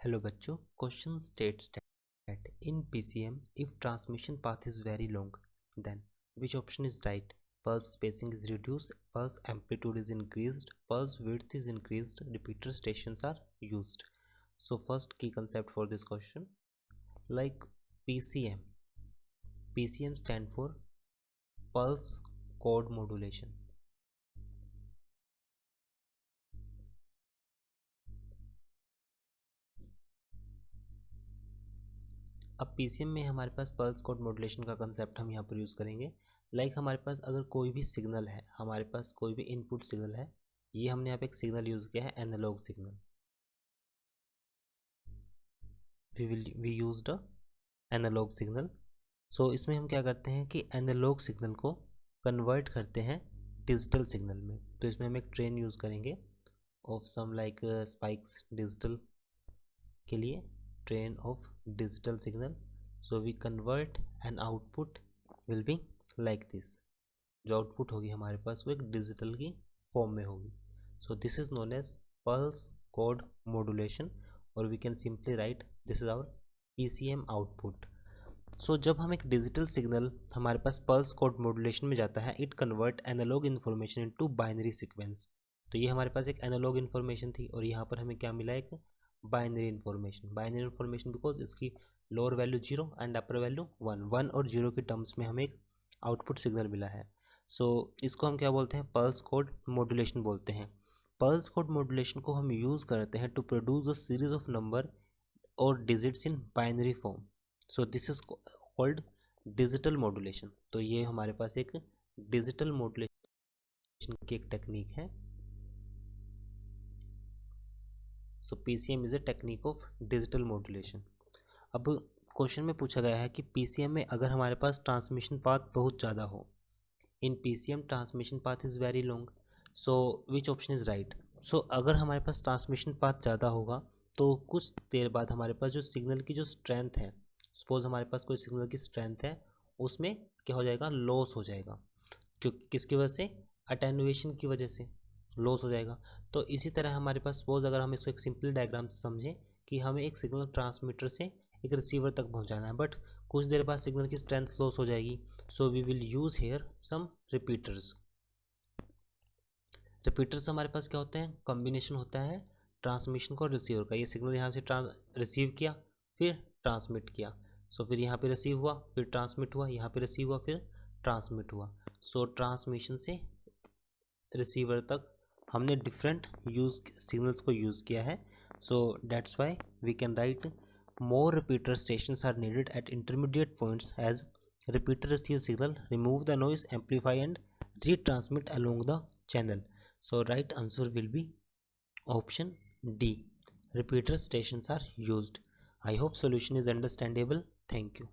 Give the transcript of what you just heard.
Hello बच्चों, question states that in PCM if transmission path is very long, then which option is right? Pulse spacing is reduced, pulse amplitude is increased, pulse width is increased, repeater stations are used. So first key concept for this question, like PCM stand for pulse code modulation. अब PCM में हमारे पास pulse code modulation का concept हम यहाँ पर use करेंगे। हमारे पास अगर कोई भी सिग्नल है, हमारे पास कोई भी इनपुट सिग्नल है, ये हमने यहाँ पे एक सिग्नल यूज़ किया है analogue signal. We used a analogue signal. So इसमें हम क्या करते हैं कि एनालॉग सिग्नल को कन्वर्ट करते हैं डिजिटल सिग्नल में। तो इसमें हम एक ट्रेन यूज़ करेंगे of some like spikes digital के लिए, train of digital signal. So we convert an output will be like this. जो आउटपुट होगी हमारे पास वो एक डिजिटल की फॉर्म में होगी। So this is known as pulse code modulation, और we can simply write this is our PCM output. So जब हम एक डिजिटल सिग्नल हमारे पास पल्स कोड मॉड्यूलेशन में जाता है, it convert analogue information into binary sequence. तो ये हमारे पास एक एनालॉग इन्फॉर्मेशन थी और यहाँ पर हमें क्या मिला, एक बाइनरी इन्फॉर्मेशन बिकॉज इसकी lower value 0 and upper value 1 और 0 के टर्म्स में हमें एक आउटपुट सिग्नल मिला है। सो इसको हम क्या बोलते हैं, पल्स कोड मॉड्यूलेशन बोलते हैं। पल्स कोड मॉड्यूलेशन को हम यूज़ करते हैं to produce a series of number और digits in binary form. So this is called digital modulation. तो ये हमारे पास एक डिजिटल मॉड्यूलेशन की एक टेक्निक है। सो PCM is a technique of digital modulation. अब क्वेश्चन में पूछा गया है कि PCM में अगर हमारे पास ट्रांसमिशन पाथ बहुत ज़्यादा हो, in PCM transmission path is very long, so which option is right. So अगर हमारे पास ट्रांसमिशन पाथ ज़्यादा होगा तो कुछ देर बाद हमारे पास जो सिग्नल की जो स्ट्रेंथ है, सपोज हमारे पास कोई सिग्नल की स्ट्रेंथ है, उसमें क्या हो जाएगा, लॉस हो जाएगा। क्योंकि किसकी वजह से, अटेनुएशन की वजह से लॉस हो जाएगा। तो इसी तरह हमारे पास सपोज अगर हम इसको एक सिंपल डायग्राम से समझें कि हमें एक सिग्नल ट्रांसमीटर से एक रिसीवर तक पहुंचाना है, बट कुछ देर बाद सिग्नल की स्ट्रेंथ लॉस हो जाएगी। So we will use here some repeaters. Repeaters हमारे पास क्या होते हैं, कॉम्बिनेशन होता है ट्रांसमिशन को रिसीवर का। ये सिग्नल यहाँ से रिसीव किया, फिर ट्रांसमिट किया। सो फिर यहाँ पे रिसीव हुआ, फिर ट्रांसमिट हुआ, यहाँ पे रिसीव हुआ, फिर ट्रांसमिट हुआ। सो ट्रांसमिशन से रिसीवर तक हमने डिफरेंट यूज सिग्नल्स को यूज़ किया है। So that's why we can write more repeater stations are needed at intermediate points as repeater receive signal, remove the noise, amplify and retransmit along the channel. So right answer will be option D. Repeater stations are used. I hope solution is understandable. Thank you.